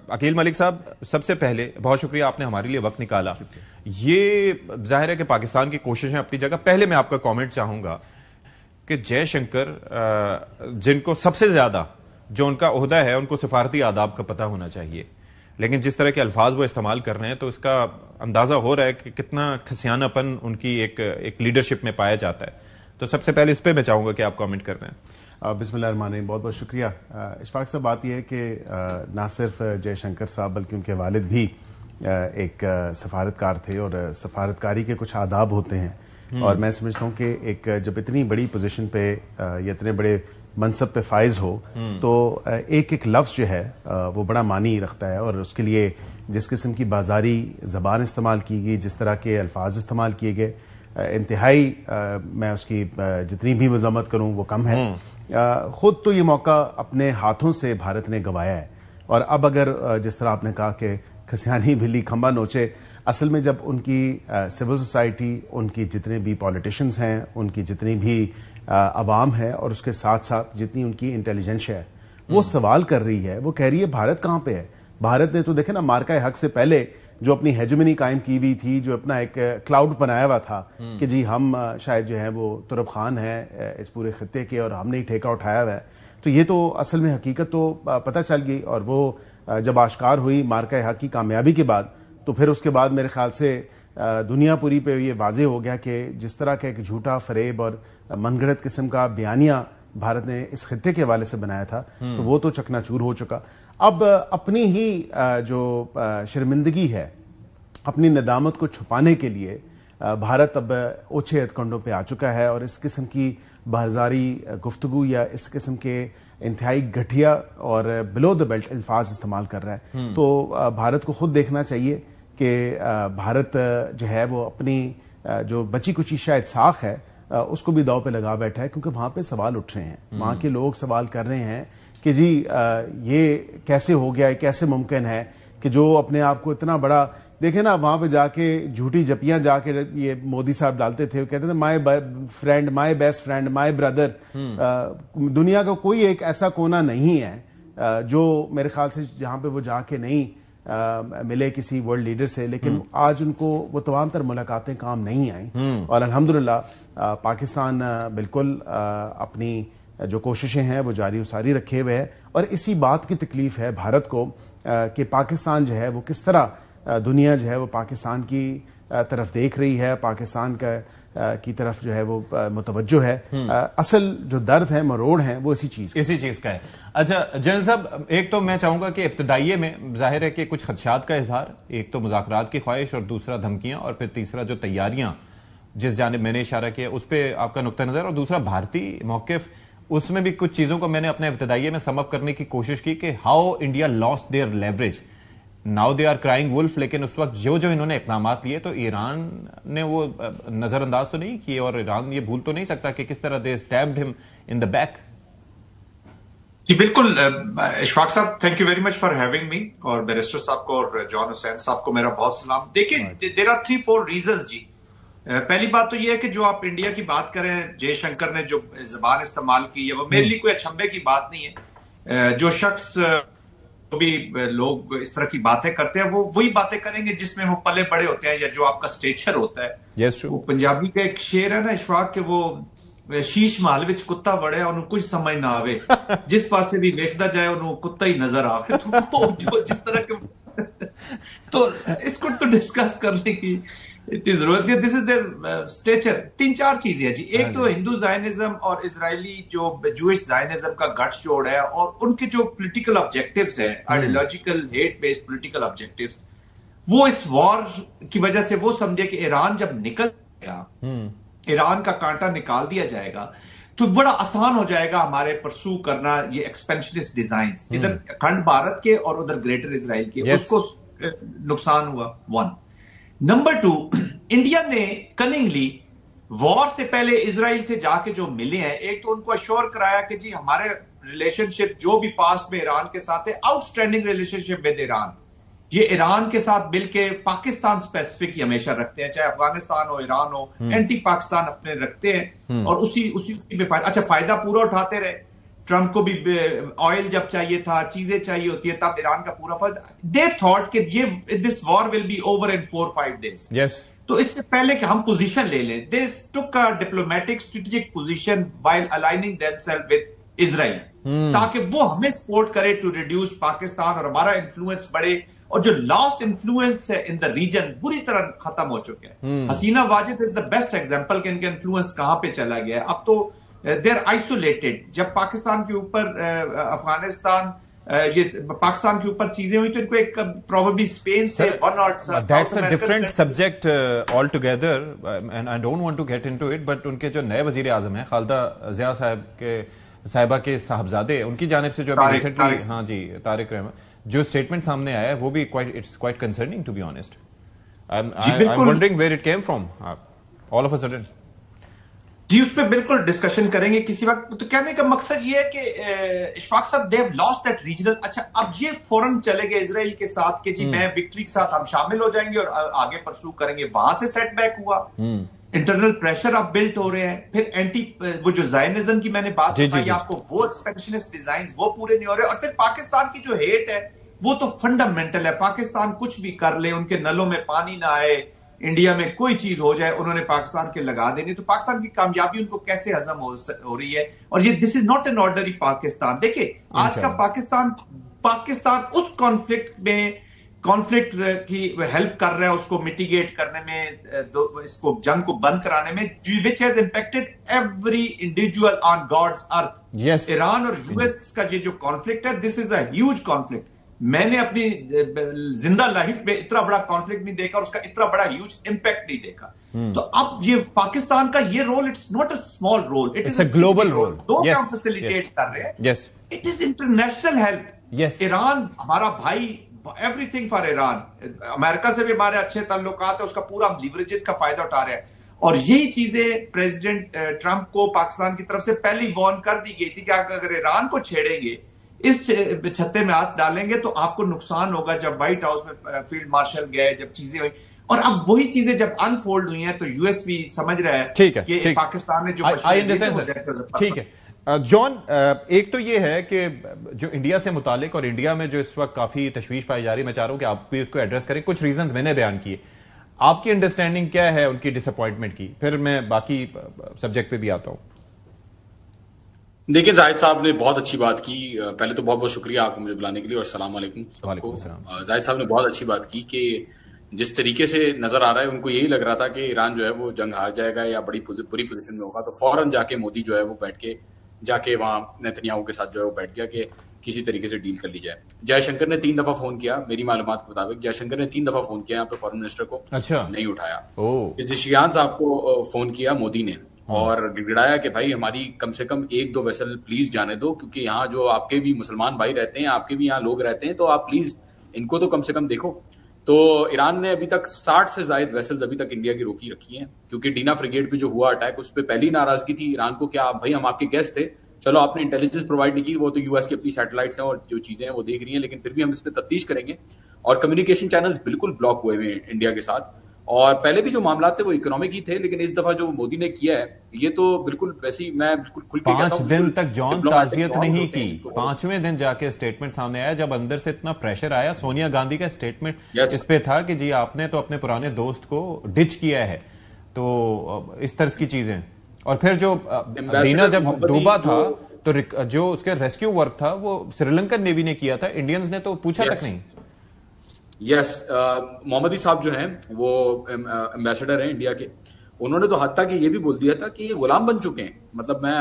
عقیل ملک صاحب، سب سے پہلے بہت شکریہ، آپ نے ہمارے لیے وقت نکالا. یہ ظاہر ہے کہ پاکستان کی کوششیں اپنی جگہ. پہلے میں آپ کا کامنٹ چاہوں گا کہ جے شنکر جن کو سب سے زیادہ جو ان کا عہدہ ہے ان کو سفارتی آداب کا پتہ ہونا چاہیے، لیکن جس طرح کے الفاظ وہ استعمال کر رہے ہیں تو اس کا اندازہ ہو رہا ہے کہ کتنا کھسیانہ پن ان کی ایک لیڈرشپ میں پایا جاتا ہے. تو سب سے پہلے اس پہ میں چاہوں گا کہ آپ کامنٹ کر رہے ہیں. بسم اللہ الرحمن الرحیم. بہت بہت شکریہ. اشفاق صاحب، بات یہ ہے کہ نہ صرف جے شنکر صاحب بلکہ ان کے والد بھی ایک سفارتکار تھے، اور سفارتکاری کے کچھ آداب ہوتے ہیں، اور میں سمجھتا ہوں کہ ایک جب اتنی بڑی پوزیشن پہ یا اتنے بڑے منصب پہ فائز ہو تو ایک ایک لفظ جو ہے وہ بڑا معنی رکھتا ہے، اور اس کے لیے جس قسم کی بازاری زبان استعمال کی گئی، جس طرح کے الفاظ استعمال کیے گئے، انتہائی میں اس کی جتنی بھی مذمت کروں وہ کم ہے. خود تو یہ موقع اپنے ہاتھوں سے بھارت نے گنوایا ہے، اور اب اگر جس طرح آپ نے کہا کہ کھسیانی بلی کھمبا نوچے، اصل میں جب ان کی سول سوسائٹی، ان کی جتنے بھی پولیٹیشنز ہیں، ان کی جتنی بھی عوام ہے، اور اس کے ساتھ ساتھ جتنی ان کی انٹیلیجنس ہے، وہ سوال کر رہی ہے، وہ کہہ رہی ہے بھارت کہاں پہ ہے. بھارت نے تو دیکھیں نا، مارکہ حق سے پہلے جو اپنی ہیجمنی قائم کی ہوئی تھی، جو اپنا ایک کلاؤڈ بنایا ہوا تھا کہ جی ہم شاید جو ہے وہ ترب خان ہے اس پورے خطے کے، اور ہم نے ہی ٹھیکہ اٹھایا ہوا ہے. تو یہ تو اصل میں حقیقت تو پتہ چل گئی، اور وہ جب آشکار ہوئی مارکہ حق کی کامیابی کے بعد، تو پھر اس کے بعد میرے خیال سے دنیا پوری پہ یہ واضح ہو گیا کہ جس طرح کا ایک جھوٹا فریب اور من گھڑت قسم کا بیانیہ بھارت نے اس خطے کے حوالے سے بنایا تھا، تو وہ تو چکنا چور ہو چکا. اب اپنی ہی جو شرمندگی ہے، اپنی ندامت کو چھپانے کے لیے بھارت اب اوچھے ہتھکنڈوں پہ آ چکا ہے، اور اس قسم کی بازاری گفتگو یا اس قسم کے انتہائی گھٹیا اور بلو دا بیلٹ الفاظ استعمال کر رہا ہے. تو بھارت کو خود دیکھنا چاہیے کہ بھارت جو ہے وہ اپنی جو بچی کچی شاید ساکھ ہے اس کو بھی داؤ پہ لگا بیٹھا ہے، کیونکہ وہاں پہ سوال اٹھ رہے ہیں. وہاں کے لوگ سوال کر رہے ہیں کہ جی یہ کیسے ہو گیا ہے، کیسے ممکن ہے کہ جو اپنے آپ کو اتنا بڑا، دیکھیں نا وہاں پہ جا کے جھوٹی جپیاں جا کے یہ مودی صاحب ڈالتے تھے، وہ کہتے تھے my friend, my best friend, my brother. دنیا کا کوئی ایک ایسا کونا نہیں ہے جو میرے خیال سے جہاں پہ وہ جا کے نہیں ملے کسی ورلڈ لیڈر سے، لیکن آج ان کو وہ تمام تر ملاقاتیں کام نہیں آئیں. اور الحمدللہ پاکستان بالکل اپنی جو کوششیں ہیں وہ جاری و ساری رکھے ہوئے ہے، اور اسی بات کی تکلیف ہے بھارت کو کہ پاکستان جو ہے وہ کس طرح دنیا جو ہے وہ پاکستان کی طرف دیکھ رہی ہے، پاکستان کی طرف جو ہے وہ متوجہ ہے. اصل جو درد ہے، مروڑ ہیں، وہ اسی چیز کا ہے. اچھا جنرل صاحب، ایک تو میں چاہوں گا کہ ابتدائیے میں ظاہر ہے کہ کچھ خدشات کا اظہار، ایک تو مذاکرات کی خواہش، اور دوسرا دھمکیاں، اور پھر تیسرا جو تیاریاں جس جانب میں نے اشارہ کیا اس پہ آپ کا نقطہ نظر، اور دوسرا بھارتی موقف. اس میں بھی کچھ چیزوں کو میں نے اپنے ابتدائیے میں سم اپ کرنے کی کوشش کی کہ how India lost their leverage. Now they are crying wolf, لیکن اس وقت جو انہوں نے اقدامات لیے تو ایران نے وہ نظر انداز تو نہیں کیے، اور ایران یہ بھول تو نہیں سکتا کہ کس طرح دے اسٹیبڈ ہم ان دا بیک. جی بالکل اشفاق صاحب، thank you very much for having me, اور بیرسٹر صاحب کو اور جان حسین صاحب کو میرا بہت سلام. دیکھیں دیر آر 3-4 ریزنز. جی پہلی بات تو یہ ہے کہ جو آپ انڈیا کی بات کریں، جے شنکر نے جو زبان استعمال کی ہے وہ میرے لیے کوئی اچھمبے کی بات نہیں ہے. جو شخص بھی لوگ اس طرح کی باتیں کرتے ہیں وہ وہی باتیں کریں گے جس میں وہ پلے بڑے ہوتے ہیں یا جو آپ کا اسٹیچر ہوتا ہے. وہ پنجابی کا ایک شعر ہے نا اشفاق، کہ وہ شیش محل وچ کتا وڑے انہوں کچھ سمجھ نہ آوے، جس پاسے بھی ویکھدا جائے انہوں کتا ہی نظر آوے. تو جو جس طرح کے تو اس کو تو ڈسکس کرنے کی اتنی ضرورت ہے. دس از دیئر اسٹیچر. 3-4 چیزیں ہیں جی. ایک تو ہندو زائنزم اور اسرائیلی جو جوئش زائنزم کا گٹھ جوڑ ہے، اور ان کے جو پولیٹیکل آبجیکٹیوز ہیں، ideological hate based political objectives, وہ اس وار کی وجہ سے وہ سمجھے کہ ایران جب نکل گیا، ایران کا کانٹا نکال دیا جائے گا تو بڑا آسان ہو جائے گا ہمارے پرسو کرنا یہ ایکسپینشنسٹ ڈیزائنز، ادھر اکھنڈ بھارت کے اور ادھر گریٹر اسرائیل کے. اس کو نقصان ہوا. 1 نمبر 2، انڈیا نے کننگلی وار سے پہلے اسرائیل سے جا کے جو ملے ہیں، ایک تو ان کو اشور کرایا کہ جی ہمارے ریلیشن شپ جو بھی پاسٹ میں ایران کے ساتھ ہے، out standing relation ship with Iran. یہ ایران کے ساتھ مل کے پاکستان اسپیسیفک ہمیشہ رکھتے ہیں، چاہے افغانستان ہو، ایران ہو، اینٹی پاکستان اپنے رکھتے ہیں، اور اسی میں فائدہ، اچھا فائدہ پورا اٹھاتے رہے. ٹرمپ کو بھی آئل جب چاہیے تھا, چیزیں چاہیے ہوتی ہے, تب ایران کا پورا فرض. دے تھاٹ کہ یہ this war will be over in 4-5 days. Yes, تو اس سے پہلے کہ ہم پوزیشن لے لیں, they took a diplomatic strategic position while aligning them self with Israel, تاکہ وہ ہمیں سپورٹ کرے ٹو ریڈیوس پاکستان اور ہمارا انفلوئنس بڑھے. اور جو لاسٹ انفلوئنس ہے ان دا ریجن بری طرح ختم ہو چکے ہیں. حسینہ واجد از دا بیسٹ ایگزامپل کہ ان کا انفلوئنس کہاں پہ چلا گیا ہے. اب تو دے آر آئسولیٹڈ. جب پاکستان کے اوپر افغانستان یہ پاکستان کے اوپر چیزیں ہوئی تو ان کو ایک پروبیبلی اسپین سے that's a different subject altogether and I don't want to get into it. But ان کے جو نئے وزیر اعظم ہیں خالدہ ضیاء صاحبہ کے صاحبزادے, ان کی جانب سے جو ابھی ریسنٹلی, ہاں جی, طارق رحمت, جو اسٹیٹمنٹ سامنے آیا ہے وہ بھی it's quite concerning to be honest. I am wondering where it came from all of a sudden. جی اس پہ بالکل ڈسکشن کریں گے کسی وقت. تو کہنے کا مقصد یہ ہے کہ اشفاق صاحب they have lost that regional. اچھا اب یہ فوراً چلے گئے اسرائیل کے ساتھ کہ جی میں وکٹری کے ساتھ ہم شامل ہو جائیں گے اور آگے پرسو کریں گے. وہاں سے سیٹ بیک ہوا, انٹرنل پریشر اب بلٹ ہو رہے ہیں. پھر اینٹی وہ جو زائنزم کی میں نے بات بتائی آپ کو, وہ ایکسپینشنسٹ ڈیزائنز وہ پورے نہیں ہو رہے. اور پھر پاکستان کی جو ہیٹ ہے وہ تو فنڈامنٹل ہے. پاکستان کچھ بھی کر لے, ان کے نلوں میں پانی نہ آئے, انڈیا میں کوئی چیز ہو جائے, انہوں نے پاکستان کے لگا دینی. تو پاکستان کی کامیابی ان کو کیسے ہضم ہو رہی ہے. اور یہ this is not an ordinary Pakistan. دیکھیں آج کا پاکستان اس کانفلکٹ کی ہیلپ کر رہا ہے, اس کو میٹیگیٹ کرنے میں, اس کو جنگ کو بند کرانے میں, which has impacted every individual on God's earth. Yes. Iran اور یو ایس کا یہ جو کانفلکٹ ہے, this is a huge conflict. میں نے اپنی زندہ لائف میں اتنا بڑا کانفلکٹ نہیں دیکھا اور اس کا اتنا بڑا ہیوج امپیکٹ نہیں دیکھا. تو اب یہ پاکستان کا یہ role, it's not a small role, it is a global role. دو کام فیسیلیٹیٹ کر رہے ہیں. It is international help. Iran ہمارا بھائی, ایوری تھنگ فار ایران. امریکہ سے بھی ہمارے اچھے تعلقات ہیں, اس کا پورا لیوریجز کا فائدہ اٹھا رہے ہیں. اور یہی چیزیں پریزیڈنٹ ٹرمپ کو پاکستان کی طرف سے پہلی وارن کر دی گئی تھی کہ اگر ایران کو چھیڑیں گے, اس چھتے میں ہاتھ ڈالیں گے تو آپ کو نقصان ہوگا. جب وائٹ ہاؤس میں فیلڈ مارشل گئے, جب چیزیں ہوئی, اور اب وہی چیزیں جب انفولڈ ہوئی ہیں تو یو ایس بھی سمجھ رہا ہے کہ پاکستان نے جو ٹھیک ہے. جان, ایک تو یہ ہے کہ جو انڈیا سے متعلق اور انڈیا میں جو اس وقت کافی تشویش پائی جا رہی ہے, میں چاہ رہا ہوں کہ آپ بھی اس کو ایڈریس کریں. کچھ ریزنز میں نے بیان کیے, آپ کی انڈرسٹینڈنگ کیا ہے ان کی ڈس اپوائنٹمنٹ کی, پھر میں باقی سبجیکٹ پہ بھی آتا ہوں. دیکھیں زاہد صاحب نے بہت اچھی بات کی. پہلے تو بہت بہت شکریہ آپ کو مجھے بلانے کے لیے, اور السلام علیکم. وعلیکم السلام. زاہد صاحب نے بہت اچھی بات کی کہ جس طریقے سے نظر آ رہا ہے ان کو یہی لگ رہا تھا کہ ایران جو ہے وہ جنگ ہار جائے گا یا بڑی بری پوزیشن میں ہوگا, تو فوراً جا کے مودی جو ہے وہ جا کے وہاں نیتنیاہو کے ساتھ جو ہے وہ بیٹھ گیا کہ کسی طریقے سے ڈیل کر لی جائے. جے شنکر نے 3 دفعہ فون کیا, میری معلومات کے مطابق جے شنکر نے 3 دفعہ فون کیا یہاں پہ فارن منسٹر کو, نہیں اٹھایا. پزیشیان صاحب کو فون کیا مودی نے اور گڑگڑایا کہ بھائی ہماری کم سے کم 1-2 ویسل پلیز جانے دو, کیونکہ یہاں جو آپ کے بھی مسلمان بھائی رہتے ہیں, آپ کے بھی یہاں لوگ رہتے ہیں, تو آپ پلیز ان کو تو کم سے کم دیکھو. تو ایران نے ابھی تک 60 سے زائد ویسلز ابھی تک انڈیا کی روکی رکھی ہیں, کیونکہ ڈینا فریگیٹ پہ جو ہوا اٹیک اس پہ پہلی ناراضگی تھی ایران کو, کیا بھائی ہم آپ کے گیسٹ تھے, چلو آپ نے انٹیلیجنس پرووائڈ نہیں کی, وہ تو یو ایس کی اپنی سیٹلائٹس ہیں اور جو چیزیں ہیں وہ دیکھ رہی ہیں, لیکن پھر بھی ہم اس پہ تفتیش کریں گے. اور کمیونیکیشن چینلز بالکل بلاک ہوئے ہوئے ہیں انڈیا کے ساتھ, اور پہلے بھی جو معاملات تھے وہ اکنامک ہی تھے, لیکن اس دفعہ جو مودی نے کیا ہے یہ تو بالکل ویسے ہی میں بالکل کھل کے کہتا ہوں 5 دن تک جان تعزیت نہیں کی. 5ویں دن جا کے اسٹیٹمنٹ سامنے آیا جب اندر سے اتنا پریشر آیا. سونیا گاندھی کا اسٹیٹمنٹ اس پہ تھا کہ جی آپ نے تو اپنے پرانے دوست کو ڈچ کیا ہے, تو اس طرز کی چیزیں. اور پھر جو دینا جب ڈوبا تھا تو جو اس کا ریسکیو ورک تھا وہ سری لنکن نیوی نے کیا تھا, انڈینز نے تو پوچھا تک نہیں. یس, محمدی صاحب جو ہیں وہ ایمبیسڈر ہیں انڈیا کے, انہوں نے تو حتیٰ کہ یہ بھی بول دیا تھا کہ یہ غلام بن چکے ہیں. مطلب میں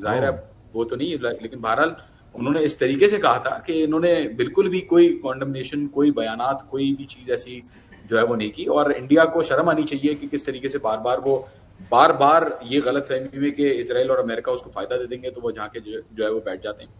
ظاہر ہے وہ تو نہیں, لیکن بہرحال انہوں نے اس طریقے سے کہا تھا کہ انہوں نے بالکل بھی کوئی کانڈمنیشن, کوئی بیانات, کوئی بھی چیز ایسی جو ہے وہ نہیں کی. اور انڈیا کو شرم آنی چاہیے کہ کس طریقے سے بار بار یہ غلط فہمی میں کہ اسرائیل اور امریکہ اس کو فائدہ دے دیں گے تو وہ جہاں کے جو ہے وہ بیٹھ جاتے ہیں.